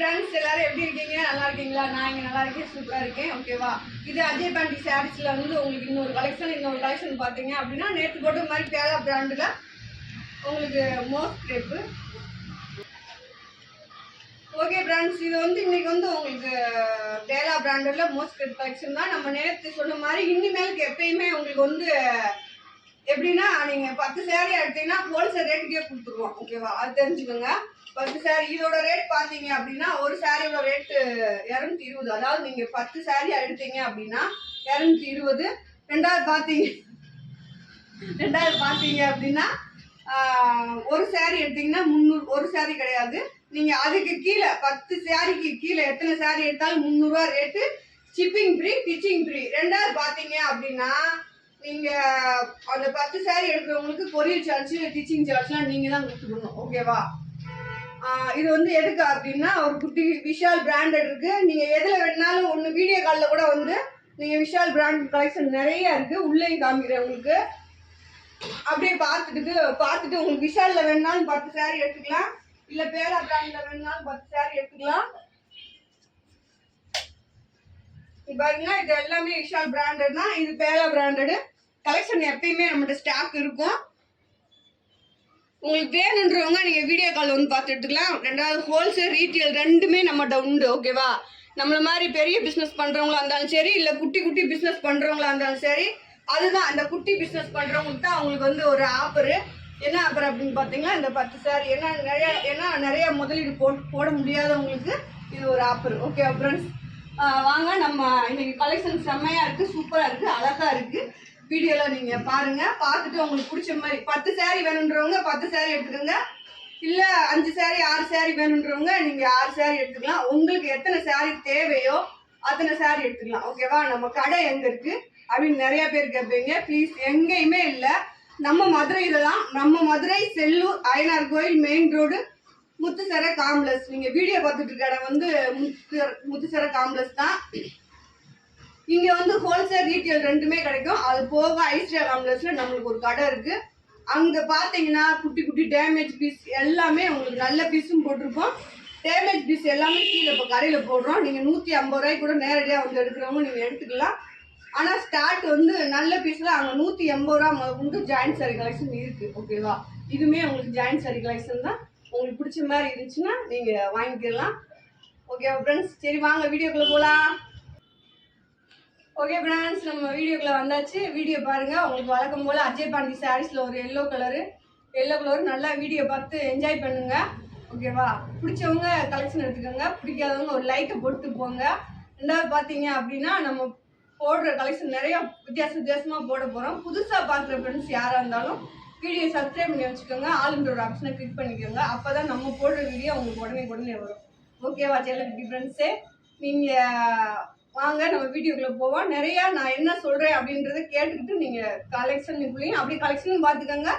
Friends எல்லாரும் எப்படி இருக்கீங்க? நல்லா இருக்கீங்களா? நான் இங்க நல்லா இருக்கேன், சூப்பரா இருக்கேன். ஓகேவா? இது அஜய் பாண்டி சாரீஸ்ல வந்து உங்களுக்கு இன்னொரு கலெக்ஷன் பாத்தீங்க அப்படின்னா நேத்து போட்ட மாதிரி பேலா பிராண்ட்ல உங்களுக்கு மோஸ்ட் கிரேப். ஓகே फ्रेंड्स, இது வந்து இன்னைக்கு வந்து உங்களுக்கு பேலா பிராண்ட்ல மோஸ்ட் கிரேப் கலெக்ஷன் தான். நம்ம நேத்து சொன்ன மாதிரி இனிமேலுக்கு எப்பயுமே உங்களுக்கு வந்து எப்படின்னா நீங்க 10 சாரி எடுத்தீங்கன்னா ஹோல்சேல் ரேட்டுக்கே கொடுத்துருவோம். ஓகேவா? அது தெரிஞ்சுக்கோங்க. 10 சாரி இதோட ரேட் பார்த்தீங்க அப்படின்னா ஒரு சாரியோட ரேட்டு 220. அதாவது நீங்க 10 சாரி எடுத்தீங்க அப்படின்னா 220. ரெண்டாவது பார்த்தீங்க அப்படின்னா ஒரு சாரி எடுத்தீங்கன்னா 300. ஒரு சாரி கிடையாது, நீங்க அதுக்கு கீழே 10 சாரிக்கு கீழே எத்தனை சாரி எடுத்தாலும் 300 ரூபா rate. Shipping free, ditching free. ரெண்டாவது பார்த்தீங்க அப்படின்னா நீங்க அந்த 10 சாரி எடுக்கிறவங்களுக்கு கொரியர் சார்ஜ், டிச்சிங் சார்ஜ்லாம் நீங்க தான் கொடுத்துக்கணும். ஓகேவா? இது வந்து எதுக்கு அப்படின்னா ஒரு குட்டி விஷால் பிராண்டட் இருக்கு. நீங்க எதுல வேணாலும் ஒன்று வீடியோ காலில் கூட வந்து நீங்க விஷால் பிராண்ட் கலெக்ஷன் நிறைய இருக்கு. உள்ளேயும் காமிக்கிறேன் உங்களுக்கு. அப்படியே பார்த்துட்டு உங்களுக்கு விஷால்ல வேணாலும் 10 சாரி எடுத்துக்கலாம், இல்ல பேலா பிராண்ட்ல வேணாலும் 10 சாரி எடுத்துக்கலாம். பாருங்க, இது எல்லாமே விஷால் பிராண்டட் தான். இது பேலா பிராண்டட் கலெக்ஷன். எப்பயுமே நம்மகிட்ட ஸ்டாக் இருக்கும். உங்களுக்கு வேணுன்றவங்க நீங்க வீடியோ கால் வந்து பார்த்து எடுத்துக்கலாம். ரெண்டாவது ஹோல்சேல் ரீட்டெயில் ரெண்டுமே நம்மகிட்ட உண்டு. ஓகேவா? நம்மள மாதிரி பெரிய பிஸ்னஸ் பண்றவங்களா இருந்தாலும் சரி, இல்ல குட்டி பிஸ்னஸ் பண்றவங்களா இருந்தாலும் சரி, அதுதான் அந்த குட்டி பிஸ்னஸ் பண்றவங்களுக்கு தான் அவங்களுக்கு வந்து ஒரு ஆஃபர். என்ன ஆஃபர் அப்படின்னு பார்த்தீங்கன்னா இந்த 10 சாரி நிறைய முதலீடு போட முடியாதவங்களுக்கு இது ஒரு ஆஃபர். ஓகே ஃப்ரெண்ட்ஸ், வாங்க நம்ம இன்னைக்கு கலெக்ஷன் செம்மையா இருக்கு, சூப்பரா இருக்கு, அழகா இருக்கு. வீடியோல நீங்க பாருங்க. பார்த்துட்டு உங்களுக்கு பிடிச்ச மாதிரி 10 சாரி வேணுன்றவங்க 10 சாரி எடுத்துக்கோங்க, இல்ல 5 சாரி 6 சாரி வேணுன்றவங்க நீங்க 6 சாரி எடுத்துக்கலாம். உங்களுக்கு எத்தனை சாரி தேவையோ அத்தனை சாரி எடுத்துக்கலாம். ஓகேவா? நம்ம கடை எங்க இருக்கு அப்படின்னு நிறைய பேர் கேட்பீங்க. ப்ளீஸ், எங்கேயுமே இல்லை, நம்ம மதுரையில தான். நம்ம மதுரை செல்லூர் அய்யனார் கோயில் மெயின் ரோடு முத்துசர காம்ப்ளெக்ஸ். நீங்க வீடியோ பார்த்துட்டு இருக்க இடம் வந்து முத்துசர காம்ப்ளெக்ஸ் தான். இங்க வந்து ஹோல்சேல் ரீட்டெயில் ரெண்டுமே கிடைக்கும். அது போக ஐஸ்வர்யா காம்ப்ளெக்ஸ்ல நம்மளுக்கு ஒரு கடை இருக்கு. அங்க பாத்தீங்கன்னா குட்டி டேமேஜ் பீஸ் எல்லாமே உங்களுக்கு நல்ல பீஸும் போட்டிருப்போம். டேமேஜ் பீஸ் எல்லாமே கீழே இப்போ கடையில போடுறோம். நீங்க 150 ரூபாய்க்கு கூட நேரடியாக வந்து எடுக்கிறவங்க நீங்க எடுத்துக்கலாம். ஆனா ஸ்டார்ட் வந்து நல்ல பீஸ்ல அங்க 180 ரூபா முதற்கொண்டு ஜாயின்ட் சாரி கலெக்ஷன் இருக்கு. ஓகேவா? இதுமே உங்களுக்கு ஜாயின்ட் சாரி கலெக்ஷன் தான். உங்களுக்கு பிடிச்ச மாதிரி இருந்துச்சுன்னா நீங்க வாங்கிக்கலாம். ஓகேவா ஃப்ரெண்ட்ஸ்? சரி வாங்க வீடியோக்குள்ள போலாம். ஓகே ஃப்ரெண்ட்ஸ், நம்ம வீடியோக்குள்ள வந்தாச்சு. வீடியோ பாருங்க. உங்களுக்கு வழக்கம் போல அஜய் பாண்டி சாரீஸ்ல ஒரு எல்லோ கலர் நல்லா வீடியோ பார்த்து என்ஜாய் பண்ணுங்க. ஓகேவா? பிடிச்சவங்க கலெக்ஷன் எடுத்துக்கோங்க, பிடிக்காதவங்க ஒரு லைக்கை போட்டு போங்க. ரெண்டாவது பார்த்தீங்க அப்படின்னா நம்ம போடுற கலெக்ஷன் நிறைய வித்தியாசமா போட போறோம். புதுசா பார்க்குற ஃப்ரெண்ட்ஸ் யாரா இருந்தாலும் வீடியோ சப்ஸ்கிரைப் பண்ணி வச்சுக்கோங்க, ஆளுன்ற ஒரு ஆப்ஷனை கிளிக் பண்ணிக்கோங்க. அப்பதான் நம்ம போடுற வீடியோ உங்களுக்கு உடனே வரும். ஓகேவா? சேனல் ஃப்ரெண்ட்ஸே, நீங்க வாங்க நம்ம வீடியோக்குள்ள போவோம். நிறைய நான் என்ன சொல்றேன் அப்படின்றத கேட்டுக்கிட்டு நீங்க கலெக்ஷனுக்குள்ளேயும் அப்படி கலெக்ஷனும் பார்த்துக்கோங்க,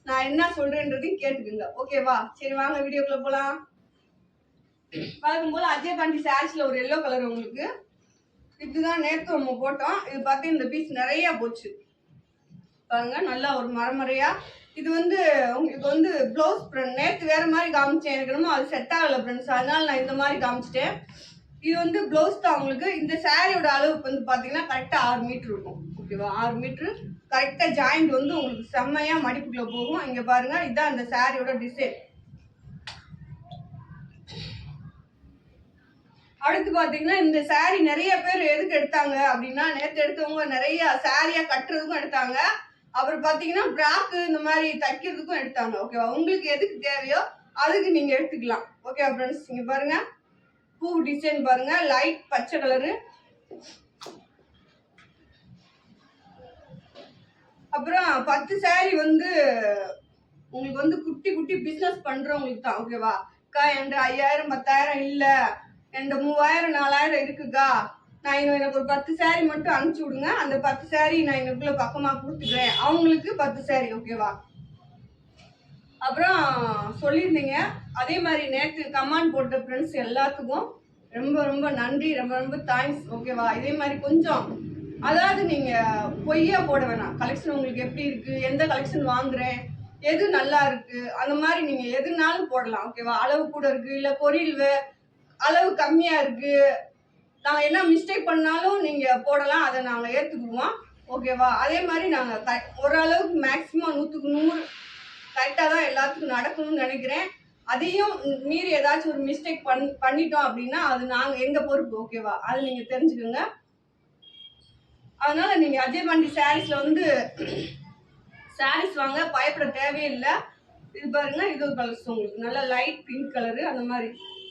நான் என்ன சொல்றேன்றதையும் கேட்டுக்கோங்க. ஓகேவா? சரி வாங்க வீடியோக்குள்ள போலாம். வழக்கம் போல அஜய் பாண்டி சாரீஸ்ல ஒரு எல்லோ கலர் உங்களுக்கு. இதுதான் நேற்று நம்ம போட்டோம். இது பார்த்து இந்த பீஸ் நிறைய போச்சு பாருங்க, நல்லா ஒரு மரமறையா. இது வந்து உங்களுக்கு வந்து பிளவுஸ் நேற்று வேற மாதிரி காமிச்சேன், எனக்கு என்னமோ அது செட் ஆகல ஃப்ரெண்ட்ஸ், அதனால நான் இந்த மாதிரி காமிச்சிட்டேன். இது வந்து பிளவுஸ் தான் உங்களுக்கு. இந்த சாரியோட அளவு வந்து பாத்தீங்கன்னா கரெக்டா 6 மீட்டர் இருக்கும். ஓகேவா? 6 மீட்டர் கரெக்டா ஜாயிண்ட் வந்து உங்களுக்கு செம்மையா மடிப்புக்குள்ள போகும். இங்க பாருங்க, இதுதான் அந்த சாரியோட டிசைன். அடுத்து பாத்தீங்கன்னா இந்த சாரி நிறைய பேர் எதுக்கு எடுத்தாங்க அப்படின்னா, நேற்று எடுத்தவங்க நிறைய சாரியா கட்டுறதுக்கும் எடுத்தாங்க, அப்புறம் பாத்தீங்கன்னா பிராக்கு இந்த மாதிரி தைக்கிறதுக்கும் எடுத்தாங்க. ஓகேவா? உங்களுக்கு எதுக்கு தேவையோ அதுக்கு நீங்க எடுத்துக்கலாம். ஓகேவா ஃப்ரெண்ட்ஸ்? இங்க பாருங்க, பூ டிசைன் பாருங்க, லைட் பச்சை கலரு. அப்புறம் 10 சாரி வந்து உங்களுக்கு வந்து குட்டி பிசினஸ் பண்றவங்களுக்கு தான். ஓகேவா? என்கிட்ட 5000 10,000 இல்ல, என்கிட்ட 3000 4000 இருக்குக்கா, நான் எனக்கு ஒரு 10 சாரி மட்டும் அனுப்பிச்சு விடுங்க, அந்த 10 சாரி நான் எனக்குள்ள பக்கமா கொடுத்துக்கிறேன், அவங்களுக்கு 10 சாரி. ஓகேவா? அப்புறம் சொல்லியிருந்தீங்க, அதே மாதிரி நேற்று கமெண்ட் போட்ட ஃப்ரெண்ட்ஸ் எல்லாத்துக்கும் ரொம்ப நன்றி, ரொம்ப தேங்க்ஸ். ஓகேவா? இதே மாதிரி கொஞ்சம், அதாவது நீங்க பொய்யா போட வேணாம். கலெக்ஷன் உங்களுக்கு எப்படி இருக்கு, எந்த கலெக்ஷன் வாங்குறேன், எது நல்லா இருக்கு, அந்த மாதிரி நீங்க எதுனாலும் போடலாம். ஓகேவா? அளவு கூட இருக்கு, இல்ல அளவு கம்மியா இருக்கு, நாங்க என்ன மிஸ்டேக் பண்ணாலும் நீங்க போடலாம், அதை நாங்க ஏத்துக்குவோம். ஓகேவா? அதே மாதிரி நாங்க ஓரளவுக்கு மேக்சிமம் 100க்கு 100 கரெக்டா தான் எல்லாத்துக்கும் நடக்கணும்னு நினைக்கிறேன். அதையும் மீறி ஏதாச்சும் ஒரு மிஸ்டேக் பண்ணிட்டோம் அப்படின்னா அது நாங்க எங்க பொறுப்பு. ஓகேவா? அது நீங்க தெரிஞ்சுக்கோங்க. அதனால நீங்க அஜய் பாண்டி சாரீஸ்ல வந்து சாரீஸ் வாங்க பயப்பட தேவையில்லை. இது பாருங்க, இது ஒரு கலர்ஸ் உங்களுக்கு நல்ல லைட் பிங்க் கலரு. அந்த மாதிரி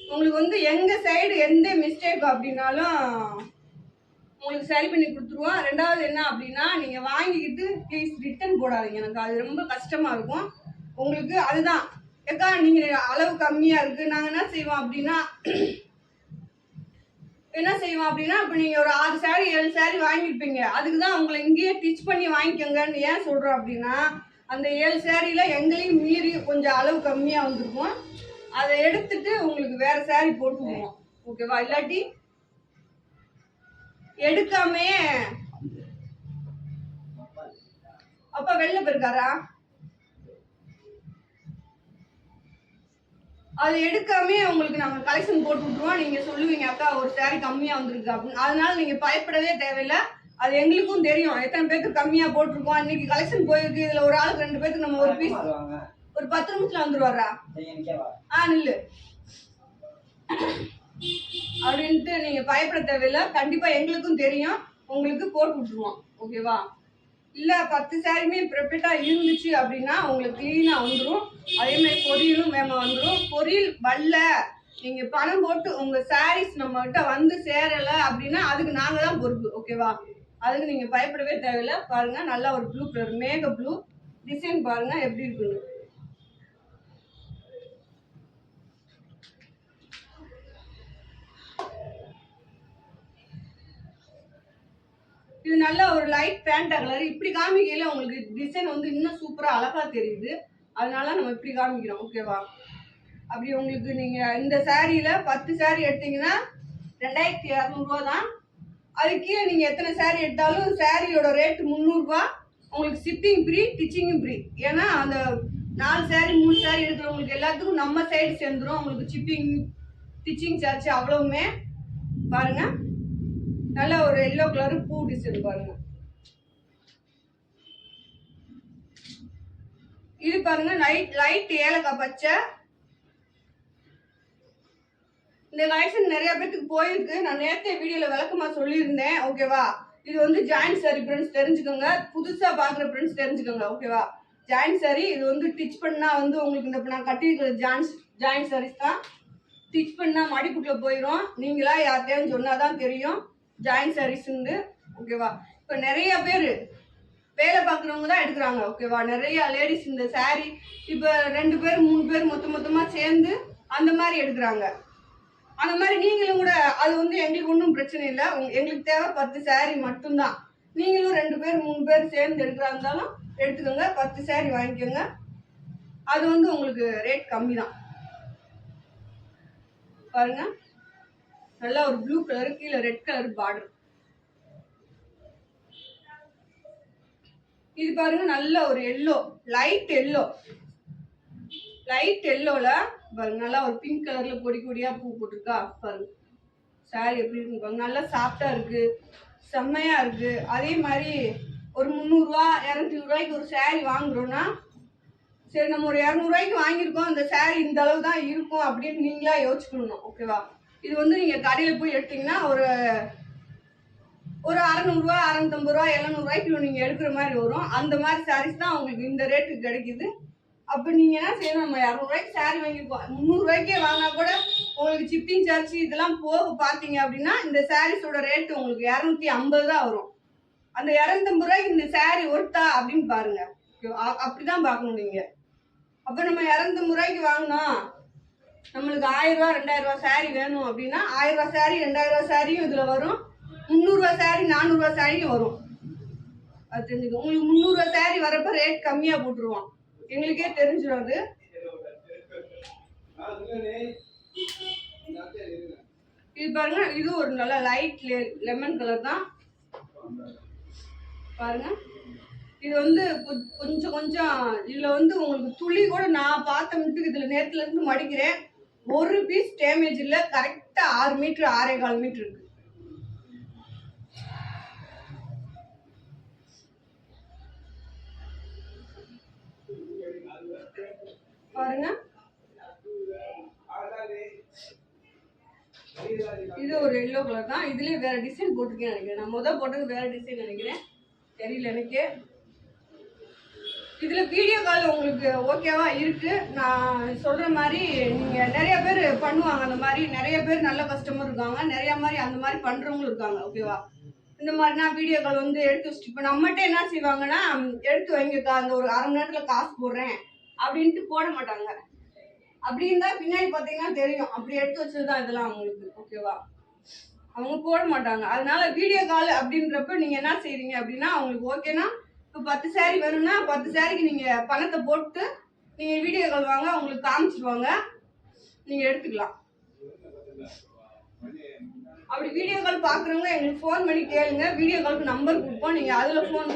உங்களுக்கு வந்து எங்க சைடு எந்த மிஸ்டேக் அப்படின்னாலும் உங்களுக்கு சரி பண்ணி கொடுத்துருவோம். ரெண்டாவது என்ன அப்படின்னா, நீங்க வாங்கிக்கிட்டு ப்ளீஸ் ரிட்டர்ன் போடாதீங்க, எனக்கு அது ரொம்ப கஷ்டமா இருக்கும் உங்களுக்கு. அதுதான் ஏக்கா நீங்க அளவு கம்மியா இருக்கு, நாங்க என்ன செய்வோம் அப்படின்னா இப்போ நீங்க ஒரு 6 சாரி 7 சாரி வாங்கியிருப்பீங்க, அதுக்கு தான் உங்களை இங்கேயே டிச் பண்ணி வாங்கிக்கோங்கன்னு ஏன் சொல்றோம் அப்படின்னா, அந்த 7 சாரியில எங்களையும் மீறி கொஞ்சம் அளவு கம்மியா வந்திருக்கும், அதை எடுத்துட்டு உங்களுக்கு வேற சாரி போட்டுருவோம். ஓகேவா? இல்லாட்டி எடுக்காமே அப்பா வெளில போயிருக்காரா, அது எடுக்காமே உங்களுக்கு நாங்க கலெக்ஷன் போட்டு விட்டுருவோம். நீங்க சொல்லுவீங்க அக்கா ஒரு சாரி கம்மியா வந்திருக்கு அப்படின்னு. அதனால நீங்க பயப்படவே தேவையில்லை. அது எங்களுக்கும் தெரியும் எத்தனை பேருக்கு கம்மியா போட்டிருக்கோம். இன்னைக்கு கலெக்ஷன் போயிருக்கு, இதுல ஒரு ஆளுக்கு 2 பேருக்கு நம்ம ஒரு பீஸ் ஒரு 10 நிமிஷத்துல வந்துருவாரா நில்லு அப்படின்ட்டு நீங்க பயப்பட தேவையில்லை. கண்டிப்பா எங்களுக்கும் தெரியும், உங்களுக்கு போட்டு விட்டுருவோம். ஓகேவா? இல்ல 10 சாரியுமே ப்ரிப்பேர்டா இருந்துச்சு அப்படின்னா உங்களுக்கு கிளீனா வந்துடும். அதே மாதிரி பொரியலும் வேமா வந்துடும். பொரியல் வரல, நீங்க பணம் போட்டு உங்க சாரீஸ் நம்ம கிட்ட வந்து சேரல அப்படின்னா அதுக்கு நாங்க தான் பொறுப்பு. ஓகேவா? அதுக்கு நீங்க பயப்படவே தேவையில்லை. பாருங்க, நல்லா ஒரு ப்ளூ கலர் மேக ப்ளூ டிசைன் பாருங்க எப்படி இருக்குன்னு. இது நல்ல ஒரு லைட் பேண்டா கலர். இப்படி காமிக்கையில உங்களுக்கு டிசைன் வந்து இன்னும் சூப்பரா அழகா தெரியுது, அதனால நம்ம இப்படி காமிக்கிறோம். ஓகேவா? அப்படி உங்களுக்கு நீங்க இந்த சாரியில 10 சாரி எடுத்தீங்கன்னா 2200 தான். அதுக்கே நீங்க எத்தனை சாரி எடுத்தாலும் சாரியோட ரேட் 300 ரூபாய். உங்களுக்கு ஷிப்பிங் ஃப்ரீ, டிச்சிங்கும் ஃப்ரீ. ஏன்னா அந்த 4 சாரி 3 சாரி எடுக்கிறவங்களுக்கு எல்லாத்துக்கும் நம்ம சைடு சேர்ந்துடும். உங்களுக்கு ஷிப்பிங் டிச்சிங் சார்ஜ் அவ்வளவுமே. பாருங்க, நல்ல ஒரு எல்லோ கலர் பூ டிசைன் பாருங்க. இது பாருங்க லைட் ஏலக்காய் பச்சை. இந்த கலெக்ஷன் நிறைய பேருக்கு போயிருக்கு, நான் நேரத்தை வீடியோல விளக்கமா சொல்லியிருந்தேன். ஓகேவா? இது வந்து ஜாயிண்ட் சாரி ஃப்ரெண்ட்ஸ் தெரிஞ்சுக்கோங்க, புதுசா பாக்குற ஃப்ரெண்ட்ஸ் தெரிஞ்சுக்கோங்க. ஓகேவா? ஜாயிண்ட் சாரி இது வந்து டிச் பண்ணா வந்து உங்களுக்கு இந்த நான் கட்டியிருக்கிற ஜாயிண்ட் சாரீஸ் தான். டிச் பண்ணா மடிப்புக்குள்ள போயிடும், நீங்களா யார்கிட்டயும் சொன்னாதான் தெரியும் ஜாயிண்ட் சாரீஸ். ஓகேவா? இப்போ நிறைய பேர் வேலை பார்க்குறவங்க தான் எடுக்கிறாங்க. ஓகேவா? நிறைய லேடிஸ் இந்த சாரி இப்போ 2 பேர் 3 பேர் மொத்தமாக சேர்ந்து அந்த மாதிரி எடுக்கிறாங்க. அந்த மாதிரி நீங்களும் கூட, அது வந்து எங்களுக்கு ஒன்றும் பிரச்சனை இல்லை. எங்களுக்கு தேவை 10 சாரி மட்டும்தான். நீங்களும் 2 பேர் 3 பேர் சேர்ந்து எடுக்கிறா இருந்தாலும் எடுத்துக்கோங்க, 10 சாரி வாங்கிக்கோங்க. அது வந்து உங்களுக்கு ரேட் கம்மி தான். பாருங்க, நல்லா ஒரு ப்ளூ கலர், கீழே ரெட் கலர் பார்டர். இது பாருங்க, நல்ல ஒரு எல்லோ, லைட் எல்லோல பாருங்க, நல்லா ஒரு பிங்க் கலர்ல பொடி பொடியா பூ போட்டிருக்கா பாருங்க. சாரி எப்படி இருக்கு பாருங்க, நல்லா சாஃப்டா இருக்கு, செம்மையா இருக்கு. அதே மாதிரி ஒரு 300 ரூபா 200 ரூபாய்க்கு ஒரு சாரி வாங்குறோம்னா, சரி நம்ம ஒரு 200 ரூபாய்க்கு வாங்கியிருக்கோம், அந்த சாரி இந்த அளவு தான் இருக்கும் அப்படின்னு நீங்களா யோசிக்கணும். ஓகேவா? இது வந்து நீங்க கடையில போய் எடுத்தீங்கன்னா ஒரு 600 ரூபா 650 ரூபா 700 ரூபாய்க்கு நீங்க எடுக்கிற மாதிரி வரும். அந்த மாதிரி சாரீஸ் தான் உங்களுக்கு இந்த ரேட்டுக்கு கிடைக்குது. அப்ப நீங்க என்ன செய்யணும், நம்ம 200 ரூபாய்க்கு சாரி வாங்கிருக்கோம், 300 ரூபாய்க்கே வாங்கினா கூட உங்களுக்கு ஷிப்பிங் சார்ஜ் இதெல்லாம் போக பாத்தீங்க அப்படின்னா இந்த சாரீஸோட ரேட் உங்களுக்கு 250 தான் வரும். அந்த 250 ரூபாய்க்கு இந்த சாரி ஒர்த்தா அப்படின்னு பாருங்க. அப்படிதான் பார்க்கணும் நீங்க. அப்ப நம்ம 250 ரூபாய்க்கு வாங்கினோம், நம்மளுக்கு 1000 ரூபா 2000 ரூபா சாரி வேணும் அப்படின்னா 1000 ரூபா சாரி 2000 ரூபா சாரியும் இதுல வரும், 300 ரூபா சாரி 400 ரூபா சாரியும் வரும். அது தெரிஞ்சுக்கோ. உங்களுக்கு 300 ரூபா சாரி வரப்ப ரேட் கம்மியா போட்டுருவோம், எங்களுக்கே தெரிஞ்சிடும் அது. இது பாருங்க, இது ஒரு நல்ல லைட் லெமன் கலர் தான் பாருங்க. இது வந்து கொஞ்சம் இதுல வந்து உங்களுக்கு துளி கூட நான் பார்த்த மட்டும் இதுல நேரத்துல இருந்து மடிக்கிறேன், ஒரு பீஸ் டேமேஜ் இல்லை. கரெக்டா 6 மீட்டர் 6.25 மீட்டர் இருக்கு. பாருங்க, இது ஒரு எல்லோ கலர் தான். இதுலயே வேற டிசைன் போட்டிருக்கேன் நினைக்கிறேன். நான் போட்டது வேற டிசைன் நினைக்கிறேன், தெரியல எனக்கு. இதுல வீடியோ கால் உங்களுக்கு ஓகேவா இருக்கு. நான் சொல்ற மாதிரி நீங்க நிறைய பேர் பண்ணுவாங்க. அந்த மாதிரி நிறைய பேர் நல்ல கஸ்டமர் இருக்காங்க, நிறைய மாதிரி அந்த மாதிரி பண்றவங்களும் இருக்காங்க. ஓகேவா, இந்த மாதிரி நான் வீடியோ கால் வந்து எடுத்து வச்சுட்டு இப்போ நம்மகிட்ட என்ன செய்வாங்கன்னா, எடுத்து வைங்கக்கா, அந்த ஒரு அரை மணி நேரத்துல காசு போடுறேன் அப்படின்ட்டு போட மாட்டாங்க. அப்படி இருந்தா பின்னாடி பார்த்தீங்கன்னா தெரியும், அப்படி எடுத்து வச்சதுதான் இதெல்லாம் அவங்களுக்கு. ஓகேவா, அவங்க போட மாட்டாங்க. அதனால வீடியோ கால் அப்படின்றப்ப நீங்க என்ன செய்றீங்க அப்படின்னா, அவங்களுக்கு ஓகேனா இப்போ 10 சாரி வேணும்னா 10 சாரிக்கு நீங்க பணத்தை போட்டு நீங்க வீடியோ கால் வாங்க, உங்களுக்கு காமிச்சிருவாங்க, நீங்க எடுத்துக்கலாம். அப்படி வீடியோ கால் பாக்குறவங்க எங்களுக்கு ஃபோன் பண்ணி கேளுங்க. வீடியோ காலுக்கு நம்பர் கொடுப்போம், நீங்க அதுல ஃபோன்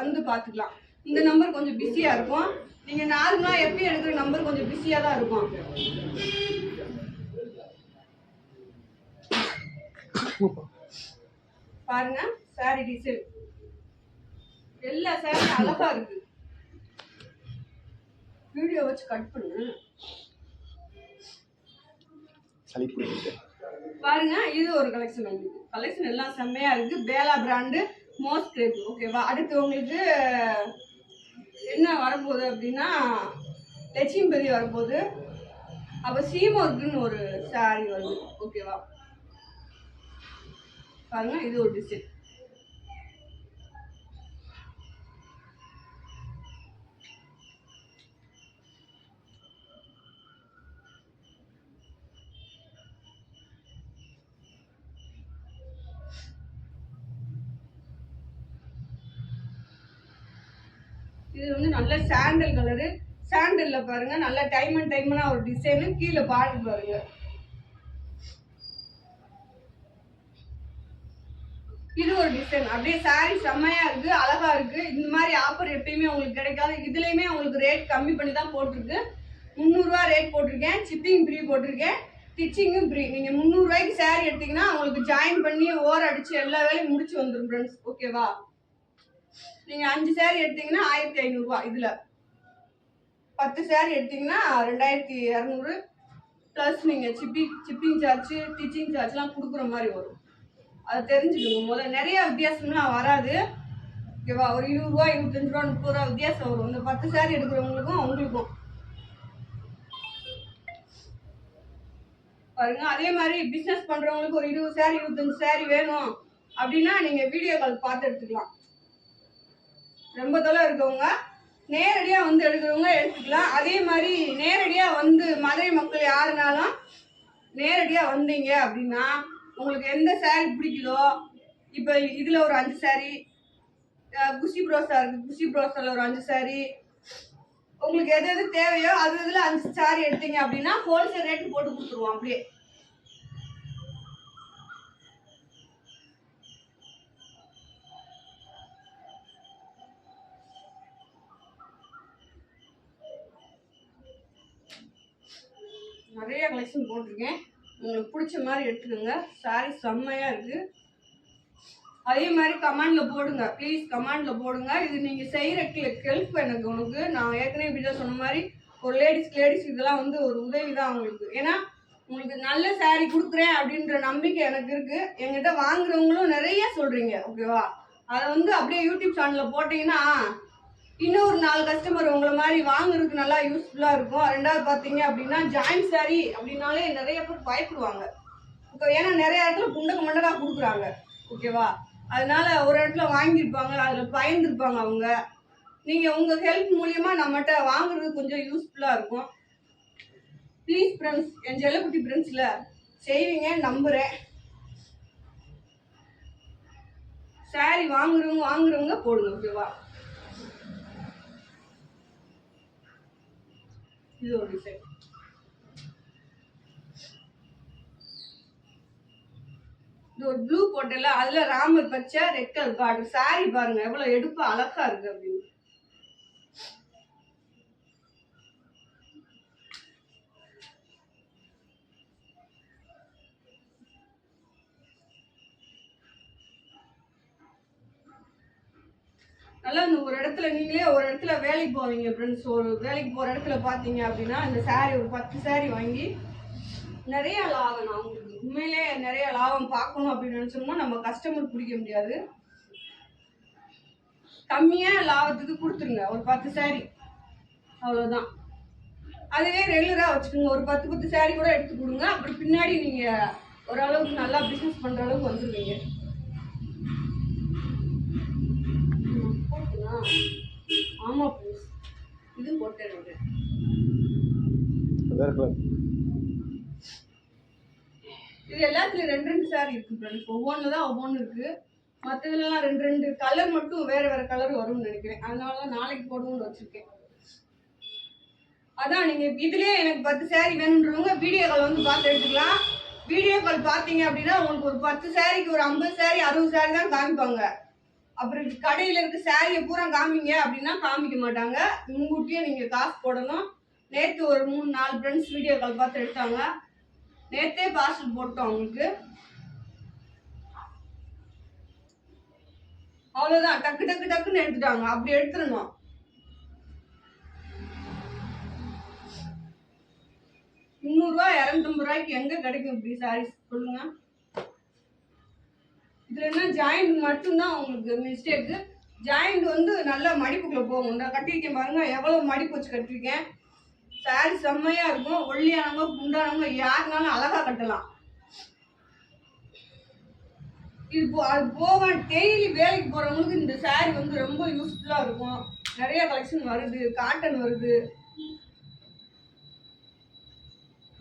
வந்து பாத்துக்கலாம். இந்த நம்பர் கொஞ்சம் பிஸியா இருக்கும். நீங்க நார்மலா எப்படி எடுக்கிற நம்பர் கொஞ்சம் பிஸியா தான் இருக்கும். பாருங்க, சாரி டிசைன் எல்லா சாரி அழகா இருக்கு. வீடியோ வச்சு கட் பண்ணு. பாருங்க, இது ஒரு கலெக்ஷன் வந்து கலெக்ஷன் எல்லாம் செம்மையா இருக்கு. பேலா பிராண்டு மோஸ்ட் கிரேப். ஓகேவா, அடுத்து உங்களுக்கு என்ன வரப்போகுது அப்படின்னா, லட்சுமிபதி வரப்போகுது. அப்ப சீமோர்க்குன்னு ஒரு சாரி வருது. ஓகேவா, பாருங்க, இது ஒரு டிசைன். இது வந்து நல்ல சாண்டல் கலரு. சாண்டல்ல பாருங்க நல்ல டைமண்டா ஒரு டிசைனு. கீழே பார்டர் பாருங்க, இது ஒரு டிசைன். அப்படியே சாரி செம்மையா இருக்கு, அழகா இருக்கு. இந்த மாதிரி ஆஃபர் எப்பயுமே உங்களுக்கு கிடைக்காது. இதுலயுமே உங்களுக்கு ரேட் கம்மி பண்ணி தான் போட்டிருக்கு. 300 ரூபா ரேட் போட்டிருக்கேன். ஷிப்பிங் ஃப்ரீ போட்டிருக்கேன், ஸ்டிச்சிங்கும் ஃப்ரீ. நீங்க 300 ரூபாய்க்கு சாரி எடுத்தீங்கன்னா உங்களுக்கு ஜாயின் பண்ணி ஓர் அடிச்சு எல்லா வேலையும் முடிச்சு வந்துடும் ஃப்ரெண்ட்ஸ். ஓகேவா, நீங்க 5 சாரி எடுத்தீங்கன்னா 1500 ரூபாய். இதுல 10 சாரி எடுத்தீங்கன்னா 2200 பிளஸ் நீங்க ஷிப்பிங் சார்ஜ் ஸ்டிச்சிங் சார்ஜ்லாம் கொடுக்குற மாதிரி வரும். அது தெரிஞ்சுக்கோங்க முதல்ல. நிறைய வித்தியாசம்லாம் வராது. ஓகேவா, ஒரு 20 ரூபா 25 ரூபா 30 ரூபா வித்தியாசம் வரும் இந்த 10 சாரி எடுக்கிறவங்களுக்கும் அவங்களுக்கும். பாருங்க, அதே மாதிரி பிசினஸ் பண்றவங்களுக்கு ஒரு 20 சாரி 25 சாரி வேணும் அப்படின்னா நீங்க வீடியோ கால் பார்த்து எடுத்துக்கலாம். ரொம்ப தொலை இருக்கவங்க நேரடியா வந்து எடுக்கிறவங்க எடுத்துக்கலாம். அதே மாதிரி நேரடியா வந்து மதுரை மக்கள் யாருனாலும் நேரடியா வந்தீங்க அப்படின்னா உங்களுக்கு எந்த சாரி பிடிக்குதோ, இப்போ இதுல ஒரு 5 சாரி, குஷி ப்ரோஸா இருக்கு, குஷி ப்ரோஸால ஒரு 5 சாரி, உங்களுக்கு எது எது தேவையோ அது இதுல 5 சாரி எடுத்தீங்க அப்படின்னா ஹோல்சேல் ரேட்டு போட்டு கொடுத்துருவோம். அப்படியே நிறைய கலெக்ஷன் போட்டிருக்கேன். உங்களுக்கு பிடிச்ச மாதிரி எடுத்துக்கோங்க. சாரி செம்மையா இருக்கு. அதே மாதிரி கமெண்ட்ல போடுங்க ப்ளீஸ், கமெண்ட்ல போடுங்க. இது நீங்க செய்யற ஹெல்ப் எனக்கு. உனக்கு நான் ஏற்கனவே வீடியோ சொன்ன மாதிரி ஒரு லேடிஸ் இதெல்லாம் வந்து ஒரு உதவி தான் உங்களுக்கு. ஏன்னா உங்களுக்கு நல்ல சாரி கொடுக்குறேன் அப்படின்ற நம்பிக்கை எனக்கு இருக்கு. என்கிட்ட வாங்குறவங்களும் நிறைய சொல்றீங்க. ஓகேவா, அதை வந்து அப்படியே யூடியூப் சேனல்ல போட்டீங்கன்னா இன்னொரு 4 கஸ்டமர் உங்களை மாதிரி வாங்குறதுக்கு நல்லா யூஸ்ஃபுல்லா இருக்கும். ரெண்டாவது பாத்தீங்க அப்படின்னா ஜாயின்ட் சாரி அப்படின்னாலே நிறைய பேர் பயப்படுவாங்க. ஏன்னா நிறைய இடத்துல குண்டக்க மண்டக்கா கொடுக்குறாங்க. ஓகேவா, அதனால ஒரு இடத்துல வாங்கியிருப்பாங்க, அதுல பயந்துருப்பாங்க அவங்க. நீங்க உங்க ஹெல்ப் மூலியமா நம்மகிட்ட வாங்குறது கொஞ்சம் யூஸ்ஃபுல்லா இருக்கும். ப்ளீஸ் ஃப்ரெண்ட்ஸ், என் செல்லக்குட்டி ஃப்ரெண்ட்ஸ்ல செய்வீங்க நம்புறேன். சாரி வாங்குறவங்க போடுங்க. ஓகேவா, இது ஒரு டிசைன். இது ஒரு ப்ளூ போட்டல, அதுல ராமர் பச்சை ரெட் கலர் பார்டர். சாரி பாருங்க எவ்வளவு எடுப்பு அழகா இருக்கு அப்படின்னு. நல்லா இந்த ஒரு இடத்துல நீங்களே ஒரு இடத்துல வேலைக்கு போவீங்க ஃப்ரெண்ட்ஸ். ஒரு வேலைக்கு போகிற இடத்துல பார்த்தீங்க அப்படின்னா இந்த சாரீ ஒரு 10 சாரீ வாங்கி நிறைய லாபம். நான் உங்களுக்கு உண்மையிலே நிறைய லாபம் பார்க்கணும் அப்படின்னு நினச்சோம்னா நம்ம கஸ்டமர் பிடிக்க முடியாது. கம்மியாக லாபத்துக்கு கொடுத்துருங்க ஒரு 10 சாரீ, அவ்வளோதான். அதுவே ரெகுலராக வச்சுக்கோங்க. ஒரு 10 சாரீ கூட எடுத்து கொடுங்க. அப்படி பின்னாடி நீங்கள் ஓரளவுக்கு நல்லா பிஸ்னஸ் பண்ணுற அளவுக்கு வந்துடுவீங்க. ஆமாம் ப்ளீஸ், இது போட்டேன். இது எல்லாத்துலேயும் 2 சாரீ இருக்குது ஃப்ரெண்ட்ஸ். ஒவ்வொன்று தான் ஒவ்வொன்று இருக்குது. மற்றதுலாம் 2 கலர் மட்டும் வேறு வேறு கலர் வரும்னு நினைக்கிறேன். அதனால தான் நாளைக்கு போடுவோம்னு வச்சுருக்கேன். அதான் நீங்கள் இதுலேயே எனக்கு 10 சாரீ வேணுன்றவங்க வீடியோ கால் வந்து பார்த்து எடுத்துக்கலாம். வீடியோ கால் பார்த்தீங்க அப்படின்னா உங்களுக்கு ஒரு 10 சாரீக்கு ஒரு 50 சாரீ 60 சாரீ தான் காமிப்பாங்க. அப்புறம் கடையில் இருக்க சாரியை பூரா காமிங்க அப்படின்னா காமிக்க மாட்டாங்க. முன்கூட்டியே நீங்கள் காசு போடணும். நேற்று ஒரு 3-4 ஃப்ரெண்ட்ஸ் வீடியோ கால் பார்த்து எடுத்தாங்க. நேற்றே பார்சல் போட்டோம் அவங்களுக்கு. அவ்வளோதான், டக்கு டக்கு டக்குன்னு எடுத்துட்டாங்க. அப்படி எடுத்துடணும். ₹300 ₹250 எங்க கிடைக்கும் இப்படி சாரீஸ் சொல்லுங்க. இதுல என்ன ஜாயிண்ட் மட்டும்தான் உங்களுக்கு மிஸ்டேக்கு. ஜாயிண்ட் வந்து நல்லா மடிப்புக்குள்ள போகும். இந்த கட்டிருக்கேன் பாருங்க, எவ்வளவு மடிப்பு வச்சு கட்டிருக்கேன். சாரீ செம்மையா இருக்கும். ஒல்லியானவங்க குண்டானவங்க யாருனாலும் அழகா கட்டலாம். இது அது போக டெய்லி வேலைக்கு போறவங்களுக்கு இந்த சாரீ வந்து ரொம்ப யூஸ்ஃபுல்லா இருக்கும். நிறைய கலெக்ஷன் வருது. காட்டன் வருது,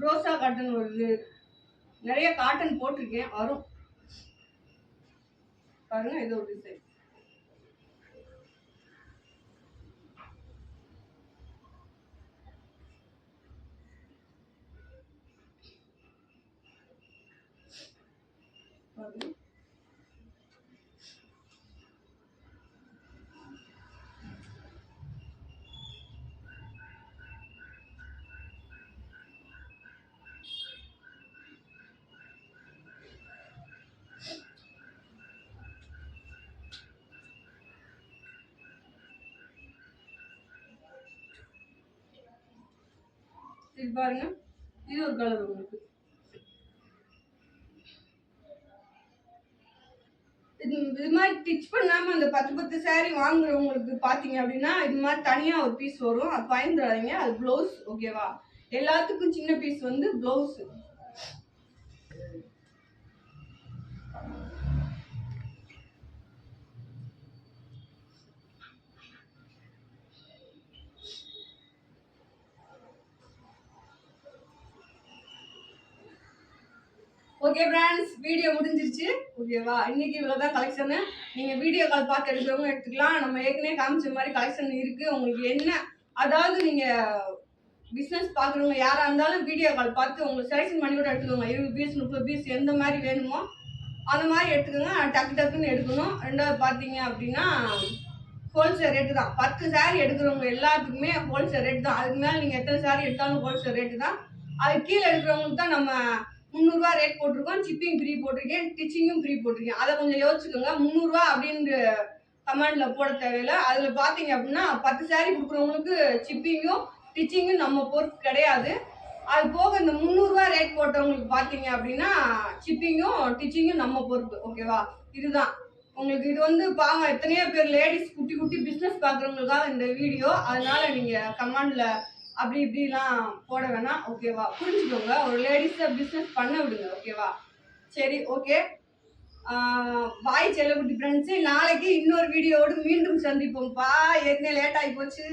ரோசா காட்டன் வருது. நிறைய காட்டன் போட்டிருக்கேன், வரும் பாருங்க. இது ஒரு டிசைன். இது பாருங்க, இது ஒரு கலர் உங்களுக்கு. இது மாதிரி ஸ்டிச் பண்ணாம அந்த 10 சாரீ வாங்குறவங்களுக்கு பாத்தீங்க அப்படின்னா இது மாதிரி தனியா ஒரு பீஸ் வரும். அது பயந்துடாதீங்க, அது பிளவுஸ். ஓகேவா? எல்லாத்துக்கும் சின்ன பீஸ் வந்து பிளவுஸ். ஓகே ஃப்ரெண்ட்ஸ், வீடியோ முடிஞ்சிருச்சு. ஓகேவா? இன்னைக்கு இவ்வளோதான் கலெக்ஷனு. நீங்கள் வீடியோ கால் பார்த்து எடுக்கிறவங்க எடுத்துக்கலாம். நம்ம ஏற்கனவே காமிச்ச மாதிரி கலெக்ஷன் இருக்குது. உங்களுக்கு என்ன, அதாவது நீங்கள் பிஸ்னஸ் பார்க்குறவங்க யாராக இருந்தாலும் வீடியோ கால் பார்த்து உங்களுக்கு செலெக்ஷன் பண்ணி கூட எடுத்துக்கோங்க. 20 பீஸ் 30 பீஸ் எந்த மாதிரி வேணுமோ அந்த மாதிரி எடுத்துக்கோங்க. டக்கு டக்குன்னு எடுக்கணும். ரெண்டாவது பார்த்தீங்க அப்படின்னா ஹோல்சேல் ரேட்டு தான். 10 சாரீ எடுக்கிறவங்க எல்லாத்துக்குமே ஹோல்சேல் ரேட்டு தான். அதுக்கு மேலே நீங்கள் எத்தனை சாரீ எடுத்தாலும் ஹோல்சேல் ரேட்டு தான். அது கீழே எடுக்கிறவங்களுக்கு தான் நம்ம ₹300 ரேட் போட்டிருக்கோம். ஷிப்பிங் ஃப்ரீ போட்டிருக்கேன், ஸ்டிச்சிங்கும் ஃப்ரீ போட்டிருக்கேன். அதை கொஞ்சம் யோசிச்சுக்கோங்க. ₹300 அப்படின்னு கமெண்ட்ல போட தேவையில்லை. அதில் பார்த்தீங்க அப்படின்னா 10 சாரீ கொடுக்குறவங்களுக்கு ஷிப்பிங்கும் ஸ்டிச்சிங்கும் நம்ம பொறுப்பு கிடையாது. அது போக இந்த ₹300 ரேட் போட்டவங்களுக்கு பார்த்தீங்க அப்படின்னா ஷிப்பிங்கும் ஸ்டிச்சிங்கும் நம்ம பொறுப்பு. ஓகேவா? இதுதான் உங்களுக்கு. இது வந்து பாவம் எத்தனையோ பேர் லேடிஸ் குட்டி குட்டி பிஸ்னஸ் பார்க்குறவங்களுக்காக இந்த வீடியோ. அதனால நீங்கள் கமெண்டில் அப்படி இப்படிலாம் போட வேணாம். ஓகேவா? புரிஞ்சுக்கோங்க. ஒரு லேடிஸை பிஸ்னஸ் பண்ண விடுங்க. ஓகேவா? சரி, ஓகே. பாய் செல்லக்குட்டி ஃப்ரெண்ட்ஸு. நாளைக்கு இன்னொரு வீடியோவோடு மீண்டும் சந்திப்போம்ப்பா. ஏற்கனவே லேட் ஆகி போச்சு.